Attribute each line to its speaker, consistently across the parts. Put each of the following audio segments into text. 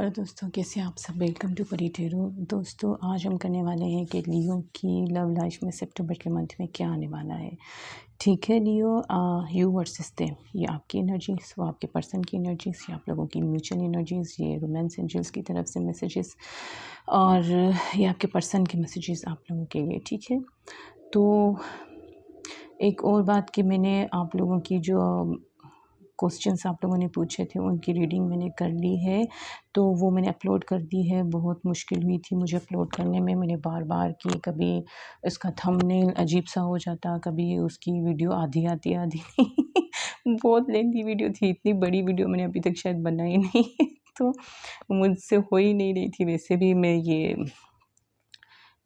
Speaker 1: Hello दोस्तों, कैसे हैं आप सब। वेलकम टू परी टेरो। दोस्तों, आज हम करने वाले हैं कि लियो की लव लाइफ में सितंबर के मंथ में क्या आने वाला है। ठीक है लियो, यू वर्सेस देम, ये आपकी एनर्जीज, वो आपके पर्सन की एनर्जीज, ये आप लोगों की म्यूचुअल एनर्जीज, ये रोमांस एंजल्स की तरफ से मैसेजेस और ये आपके पर्सन के मैसेजेस आप लोगों के लिए। ठीक है, तो एक और बात कि मैंने आप लोगों की जो क्वेश्चंस आप लोगों ने पूछे थे उनकी रीडिंग मैंने कर ली है, तो वो मैंने अपलोड कर दी है। बहुत मुश्किल हुई थी मुझे अपलोड करने में, मैंने बार बार की, कभी उसका थंबनेल अजीब सा हो जाता, कभी उसकी वीडियो आधी आती आधी नहीं बहुत लेंथी वीडियो थी, इतनी बड़ी वीडियो मैंने अभी तक शायद बनाई नहीं तो मुझसे हो ही नहीं रही थी। वैसे भी मैं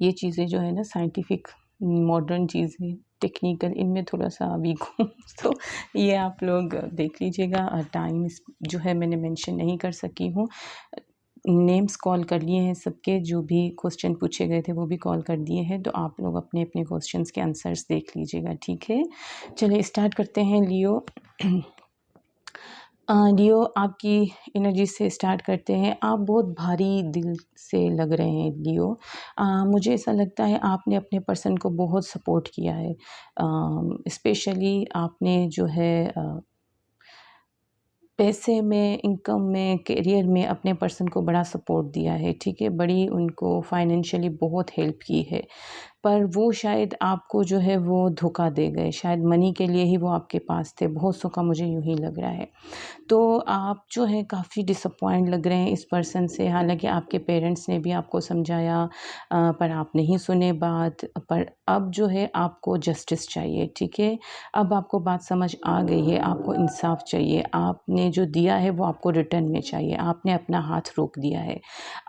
Speaker 1: ये चीज़ें जो है ना, साइंटिफिक मॉडर्न चीज़ें, टेक्निकल, इनमें थोड़ा सा वीक हूँ तो ये आप लोग देख लीजिएगा। टाइम जो है मैंने मेंशन नहीं कर सकी हूँ। नेम्स कॉल कर लिए हैं सबके, जो भी क्वेश्चन पूछे गए थे वो भी कॉल कर दिए हैं, तो आप लोग अपने अपने क्वेश्चंस के आंसर्स देख लीजिएगा। ठीक है, चलिए स्टार्ट करते हैं लियो। लियो, आपकी एनर्जी से स्टार्ट करते हैं। आप बहुत भारी दिल से लग रहे हैं लियो। मुझे ऐसा लगता है आपने अपने पर्सन को बहुत सपोर्ट किया है। स्पेशली आपने जो है पैसे में, इनकम में, करियर में अपने पर्सन को बड़ा सपोर्ट दिया है। ठीक है, बड़ी उनको फाइनेंशियली बहुत हेल्प की है, पर वो शायद आपको जो है वो धोखा दे गए। शायद मनी के लिए ही वो आपके पास थे, बहुत सौ का मुझे यूँ ही लग रहा है। तो आप जो है काफ़ी डिसअपॉइंट लग रहे हैं इस पर्सन से। हालांकि आपके पेरेंट्स ने भी आपको समझाया, पर आप नहीं सुने बात। पर अब जो है आपको जस्टिस चाहिए। ठीक है, अब आपको बात समझ आ गई है, आपको इंसाफ चाहिए। आपने जो दिया है वो आपको रिटर्न में चाहिए। आपने अपना हाथ रोक दिया है।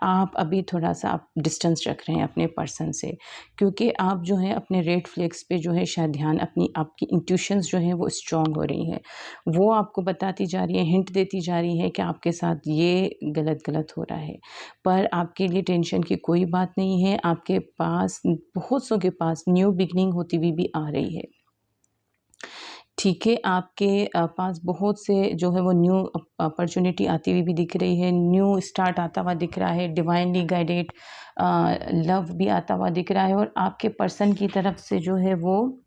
Speaker 1: आप अभी थोड़ा सा आप डिस्टेंस रख रहे हैं अपने पर्सन से, क्योंकि आप जो है अपने रेड फ्लैग्स पे जो है शायद ध्यान, अपनी आपकी इंट्यूशंस जो हैं वो स्ट्रॉन्ग हो रही हैं। वो आपको बताती जा रही है, हिंट देती जा रही है कि आपके साथ ये गलत हो रहा है। पर आपके लिए टेंशन की कोई बात नहीं है। आपके पास, बहुत सौ के पास न्यू बिगनिंग होती हुई भी आ रही है। ठीक है, आपके पास बहुत से जो है वो न्यू अपॉर्चुनिटी आती हुई भी दिख रही है, न्यू स्टार्ट आता हुआ दिख रहा है, डिवाइनली गाइडेड लव भी आता हुआ दिख रहा है। और आपके पर्सन की तरफ से जो है वो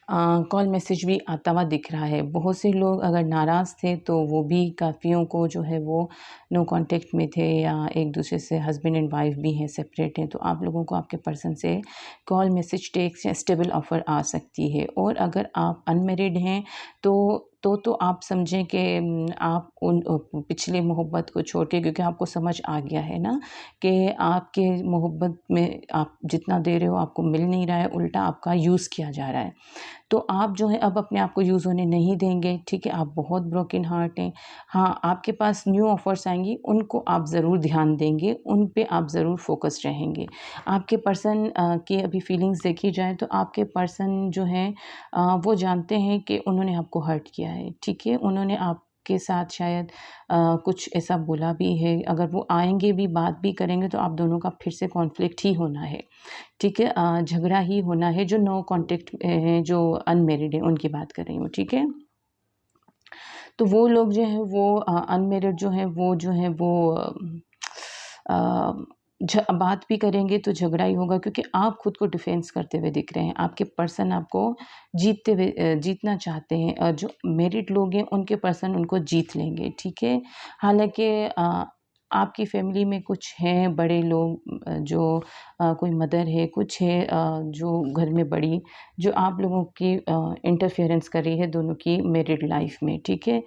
Speaker 1: कॉल मैसेज भी आता हुआ दिख रहा है। बहुत से लोग अगर नाराज़ थे तो वो भी, काफ़ियों को जो है वो नो कांटेक्ट में थे, या एक दूसरे से हस्बैंड एंड वाइफ भी हैं, सेपरेट हैं, तो आप लोगों को आपके पर्सन से कॉल मैसेज, टेक्स्ट या स्टेबल ऑफ़र आ सकती है। और अगर आप अनमैरिड हैं तो आप समझें कि आप उन पिछले मोहब्बत को छोड़ के, क्योंकि आपको समझ आ गया है ना कि आपके मोहब्बत में आप जितना दे रहे हो आपको मिल नहीं रहा है, उल्टा आपका यूज़ किया जा रहा है। तो आप जो है अब अपने आप को यूज़ होने नहीं देंगे। ठीक है, आप बहुत ब्रोकन हार्ट हैं। हाँ, आपके पास न्यू ऑफ़र्स आएँगी, उनको आप ज़रूर ध्यान देंगे, उन पे आप ज़रूर फ़ोकस रहेंगे। आपके पर्सन की अभी फीलिंग्स देखी जाए तो आपके पर्सन जो हैं वो जानते हैं कि उन्होंने आपको हर्ट किया है। ठीक है, उन्होंने आपके साथ शायद कुछ ऐसा बोला भी है। अगर वो आएँगे भी, बात भी करेंगे, तो आप दोनों का फिर से कॉन्फ्लिक्ट ही होना है। ठीक है, झगड़ा ही होना है। जो नो कॉन्टैक्ट हैं, जो अनमैरिड हैं, उनकी बात कर रही हूँ। ठीक है, तो वो लोग जो हैं वो अनमैरिड जो हैं वो जो हैं वो अ, बात भी करेंगे तो झगड़ा ही होगा, क्योंकि आप खुद को डिफेंस करते हुए दिख रहे हैं। आपके पर्सन आपको जीतते हुए जीतना चाहते हैं, और जो मैरिड लोग हैं उनके पर्सन उनको जीत लेंगे। ठीक है, हालांकि आपकी फैमिली में कुछ हैं बड़े लोग, जो कोई मदर है, कुछ है जो घर में बड़ी, जो आप लोगों की इंटरफेरेंस कर रही है दोनों की मैरिड लाइफ में। ठीक है,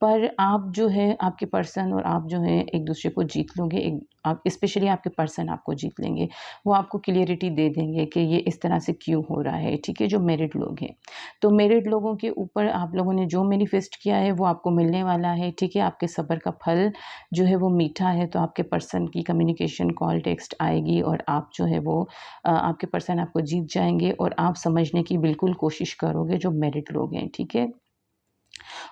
Speaker 1: पर आप जो है, आपके पर्सन और आप जो है एक दूसरे को जीत लोगे। एक आप, स्पेशली आपके पर्सन आपको जीत लेंगे। वो आपको क्लियरिटी दे देंगे कि ये इस तरह से क्यों हो रहा है। ठीक है, जो मैरिड लोग हैं, तो मैरिड लोगों के ऊपर आप लोगों ने जो मैनिफेस्ट किया है वो आपको मिलने वाला है। ठीक है, आपके सब्र का फल जो है वो मीठा है। तो आपके पर्सन की कम्युनिकेशन, कॉल, टेक्स्ट आएगी, और आप जो है वो आपके पर्सन आपको जीत जाएंगे, और आप समझने की बिल्कुल कोशिश करोगे, जो मैरिड लोग हैं। ठीक है,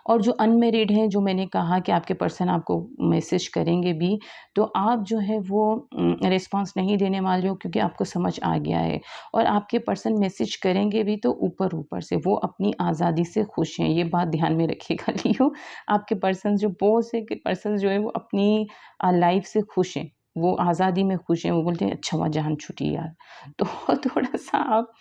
Speaker 1: और जो अनमैरिड हैं, जो मैंने कहा कि आपके पर्सन आपको मैसेज करेंगे भी, तो आप जो है वो रिस्पॉन्स नहीं देने वाले हो, क्योंकि आपको समझ आ गया है। और आपके पर्सन मैसेज करेंगे भी तो ऊपर-ऊपर से, वो अपनी आज़ादी से खुश हैं, ये बात ध्यान में रखिएगा लियो। आपके पर्सन जो बहुत से पर्सन जो है वो अपनी लाइफ़ से खुश हैं, वो आज़ादी में खुश हैं, वो बोलते हैं अच्छा हुआ जान छूटी यार। तो थोड़ा-सा आप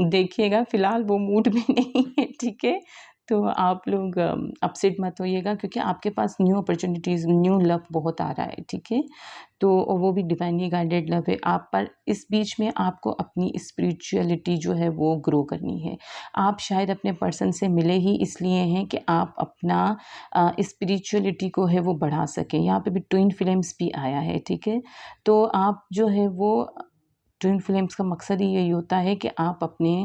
Speaker 1: देखिएगा, फ़िलहाल वो मूड में नहीं है, ठीक है? तो आप लोग अपसेट मत होइएगा, क्योंकि आपके पास न्यू अपॉर्च्युनिटीज़, न्यू लव बहुत आ रहा है, ठीक है? तो वो भी डिवाइनली गाइडेड लव है आप पर। इस बीच में आपको अपनी स्पिरिचुअलिटी जो है वो ग्रो करनी है। आप शायद अपने पर्सन से मिले ही इसलिए हैं कि आप अपना स्पिरिचुअलिटी को है वो बढ़ा सकें। यहाँ पे भी ट्विन फ्लेम्स भी आया है, ठीक है? तो आप जो है वो ट्विन फ्लेम्स का मकसद ही यही होता है कि आप अपने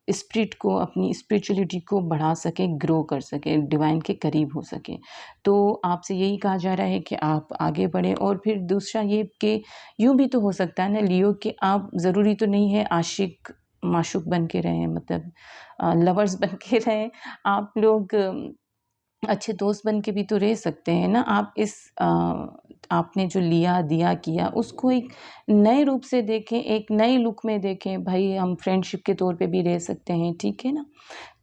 Speaker 1: स्पिरिट को, अपनी स्पिरिचुअलिटी को बढ़ा सकें, ग्रो कर सकें, डिवाइन के करीब हो सकें। तो आपसे यही कहा जा रहा है कि आप आगे बढ़ें। और फिर दूसरा ये कि यूँ भी तो हो सकता है ना लियो, कि आप ज़रूरी तो नहीं है आशिक माशूक बन के रहें, मतलब लवर्स बन के रहें। आप लोग अच्छे दोस्त बन के भी तो रह सकते हैं ना। आप आपने जो लिया, दिया, किया, उसको एक नए रूप से देखें, एक नए लुक में देखें। भई हम फ्रेंडशिप के तौर पे भी रह सकते हैं, ठीक है ना?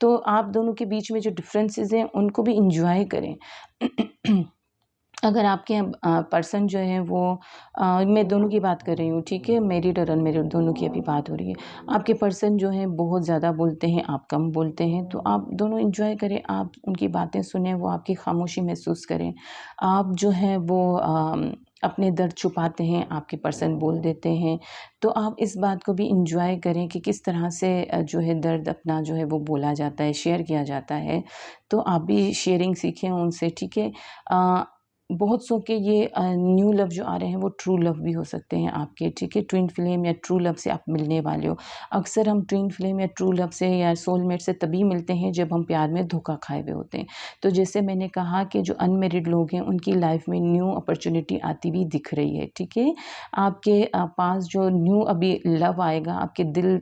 Speaker 1: तो आप दोनों के बीच में जो डिफरेंसेस हैं उनको भी एन्जॉय करें। अगर आपके पर्सन जो है वो मैं दोनों की बात कर रही हूँ, ठीक है? मैरिड और अनमैरिड दोनों की अभी बात हो रही है। आपके पर्सन जो हैं बहुत ज़्यादा बोलते हैं, आप कम बोलते हैं, तो आप दोनों एन्जॉय करें, आप उनकी बातें सुनें, वो आपकी खामोशी महसूस करें। आप जो है वो अपने दर्द छुपाते हैं, आपके पर्सन बोल देते हैं, तो आप इस बात को भी एन्जॉय करें कि किस तरह से जो है दर्द अपना जो है वो बोला जाता है, शेयर किया जाता है। तो आप भी शेयरिंग सीखें उनसे, ठीक है? अ, बहुत सौ के ये न्यू लव जो आ रहे हैं वो ट्रू लव भी हो सकते हैं आपके, ठीक है? ट्विन फ्लेम या ट्रू लव से आप मिलने वाले हो। अक्सर हम ट्विन फ्लेम या ट्रू लव से या सोलमेट से तभी मिलते हैं जब हम प्यार में धोखा खाए हुए होते हैं। तो जैसे मैंने कहा कि जो अनमैरिड लोग हैं उनकी लाइफ में न्यू अपॉर्च्युनिटी आती भी दिख रही है, ठीक है? आपके पास जो न्यू अभी लव आएगा, आपके दिल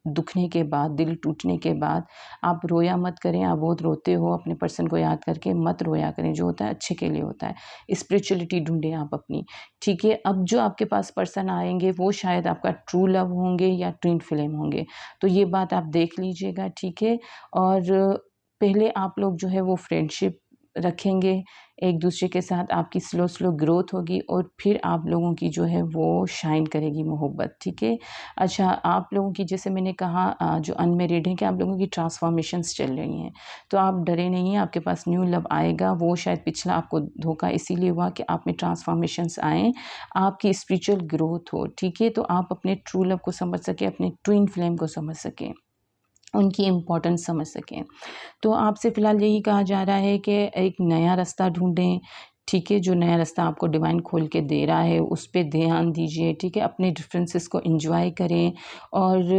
Speaker 1: दुखने के बाद, दिल टूटने के बाद, आप रोया मत करें। आप बहुत रोते हो अपने पर्सन को याद करके, मत रोया करें। जो होता है अच्छे के लिए होता है। स्पिरिचुअलिटी ढूँढें आप अपनी, ठीक है? अब जो आपके पास पर्सन आएँगे वो शायद आपका ट्रू लव होंगे या ट्विन फ्लेम होंगे। तो ये बात आप देख लीजिएगा, ठीक है? और पहले आप लोग जो है वो फ्रेंडशिप रखेंगे एक-दूसरे के साथ, आपकी स्लो ग्रोथ होगी और फिर आप लोगों की जो है वो शाइन करेगी मोहब्बत, ठीक है? अच्छा, आप लोगों की जैसे मैंने कहा जो अनमैरिड हैं कि आप लोगों की ट्रांसफॉर्मेशंस चल रही हैं। तो आप डरे नहीं, आपके पास न्यू लव आएगा। वो शायद पिछला आपको धोखा इसीलिए हुआ कि आप में ट्रांसफॉर्मेशंस आएँ, आपकी स्पिरिचुअल ग्रोथ हो, ठीक है? तो आप अपने ट्रू लव को समझ सकें, अपने ट्विन फ्लेम को समझ सकें, उनकी इम्पोर्टेंस समझ सकें। तो आपसे फ़िलहाल यही कहा जा रहा है कि एक नया रास्ता ढूँढें, ठीक है? जो नया रास्ता आपको डिवाइन खोल के दे रहा है, उस पे ध्यान दीजिए, ठीक है? अपने डिफरेंसेस को एन्जॉय करें और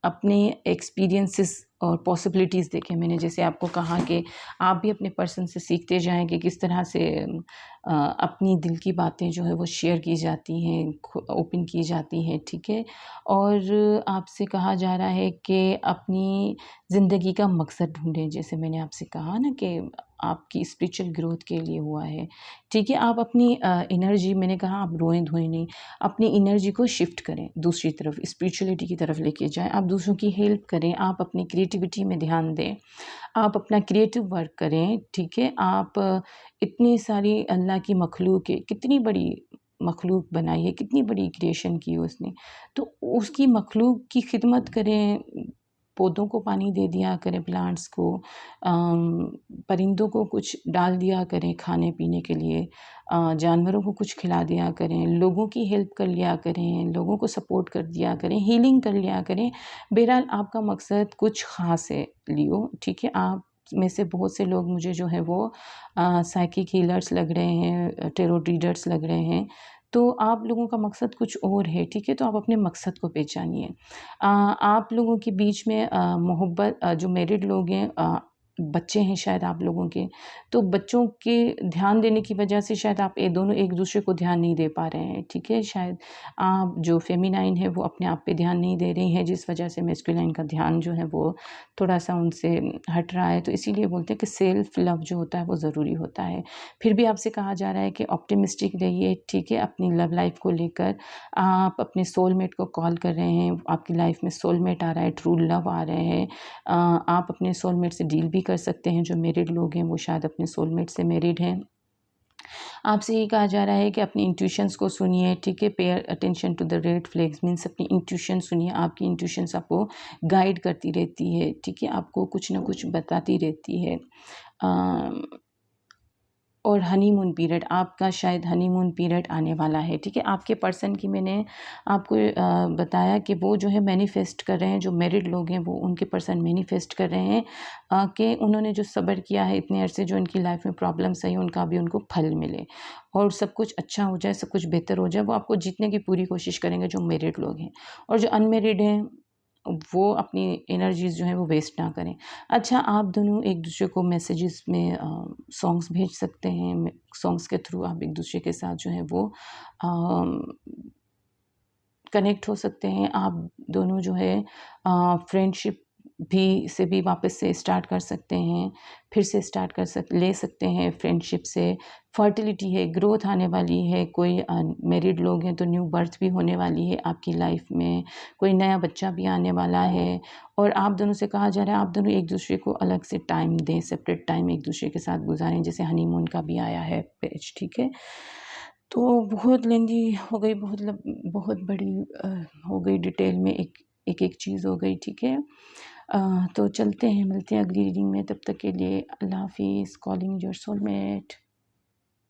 Speaker 1: अपने एक्सपीरियंसेस और पॉसिबिलिटीज़ देखें। मैंने जैसे आपको कहा कि आप भी अपने पर्सन से सीखते जाएँ कि किस तरह से अपनी दिल की बातें जो है वो शेयर की जाती हैं, ओपन की जाती हैं, ठीक है? और आपसे कहा जा रहा है कि अपनी ज़िंदगी का मकसद ढूँढें। जैसे मैंने आपसे कहा ना कि आपकी स्पिरिचुअल ग्रोथ के लिए हुआ है, ठीक है? आप अपनी एनर्जी, मैंने कहा आप रोएँ-धोएँ नहीं, अपनी एनर्जी को शिफ्ट करें दूसरी तरफ, स्पिरिचुअलिटी की तरफ लेके जाएँ। आप दूसरों की हेल्प करें, आप अपनी क्रिएटिविटी में ध्यान दें, आप अपना क्रिएटिव वर्क करें, ठीक है? आप इतनी सारी अल्लाह की मखलूक है, कितनी बड़ी मखलूक बनाई है, कितनी बड़ी क्रिएशन की है उसने, तो उसकी मखलूक की खिदमत करें, पौधों को पानी दे दिया करें, प्लांट्स को, परिंदों को कुछ डाल दिया करें खाने-पीने के लिए, जानवरों को कुछ खिला दिया करें, लोगों की हेल्प कर लिया करें, लोगों को सपोर्ट कर दिया करें, हीलिंग कर लिया करें। बहरहाल आपका मकसद कुछ ख़ास है लियो, ठीक है? आप में से बहुत से लोग मुझे जो है वो साइकिक हीलर्स लग रहे हैं, टैरो रीडर्स लग रहे हैं, तो आप लोगों का मकसद कुछ और है, ठीक है? तो आप अपने मकसद को पहचानिए। आप लोगों के बीच में मोहब्बत, जो मैरिड लोग हैं, बच्चे हैं शायद आप लोगों के, तो बच्चों के ध्यान देने की वजह से शायद आप दोनों एक दूसरे को ध्यान नहीं दे पा रहे हैं, ठीक है। शायद आप जो फेमिनाइन है वो अपने आप पे ध्यान नहीं दे रही हैं, जिस वजह से मैस्कुलाइन का ध्यान जो है वो थोड़ा सा उनसे हट रहा है। तो इसीलिए बोलते हैं कि सेल्फ लव जो होता है वो ज़रूरी होता है। फिर भी आपसे कहा जा रहा है कि ऑप्टिमिस्टिक रहिए, ठीक है, अपनी लव लाइफ को लेकर। आप अपने सोलमेट को कॉल कर रहे हैं, आपकी लाइफ में सोलमेट आ रहा है, ट्रू लव आ रहे हैं। आप अपने सोलमेट से डील भी कर सकते हैं। जो मैरिड लोग हैं वो शायद अपने सोलमेट से मैरिड हैं। आपसे ये कहा जा रहा है कि अपनी इंट्यूशंस को सुनिए, ठीक है। Pay attention to the red flags, means अपनी इंट्यूशन सुनिए। आपकी इंट्यूशंस आपको गाइड करती रहती है, ठीक है, आपको कुछ ना कुछ बताती रहती है। और हनीमून पीरियड, आपका शायद हनीमून पीरियड आने वाला है, ठीक है। आपके पर्सन की मैंने आपको बताया कि वो जो है मैनिफेस्ट कर रहे हैं, जो मैरिड लोग हैं वो उनके पर्सन मैनिफेस्ट कर रहे हैं कि उन्होंने जो सब्र किया है इतने अरसे, जो उनकी लाइफ में प्रॉब्लम्स आई उनका भी उनको फल मिले और सब कुछ अच्छा हो जाए, सब कुछ बेहतर हो जाए। वो आपको जीतने की पूरी कोशिश करेंगे जो मैरिड लोग हैं। और जो अनमेरिड हैं वो अपनी एनर्जीज़ जो है वो वेस्ट ना करें। अच्छा, आप दोनों एक दूसरे को मैसेजेस में सॉन्ग्स भेज सकते हैं। सॉन्ग्स के थ्रू आप एक दूसरे के साथ जो है वो कनेक्ट हो सकते हैं। आप दोनों जो है फ्रेंडशिप भी वापस से स्टार्ट कर सकते हैं, फिर से स्टार्ट ले सकते हैं फ्रेंडशिप से। फर्टिलिटी है, ग्रोथ आने वाली है। कोई मैरिड लोग हैं तो न्यू बर्थ भी होने वाली है आपकी लाइफ में, कोई नया बच्चा भी आने वाला है। और आप दोनों से कहा जा रहा है आप दोनों एक दूसरे को अलग से टाइम दें, सेपरेट टाइम एक दूसरे के साथ गुजारें, जैसे हनीमून का भी आया है पेज, ठीक है। तो बहुत लेंदी हो गई, बहुत बड़ी हो गई, डिटेल में एक चीज़ हो गई, ठीक है। तो चलते हैं, मिलते हैं अगली रीडिंग में। तब तक के लिए अल्लाह हाफिज़। Calling your soulmate.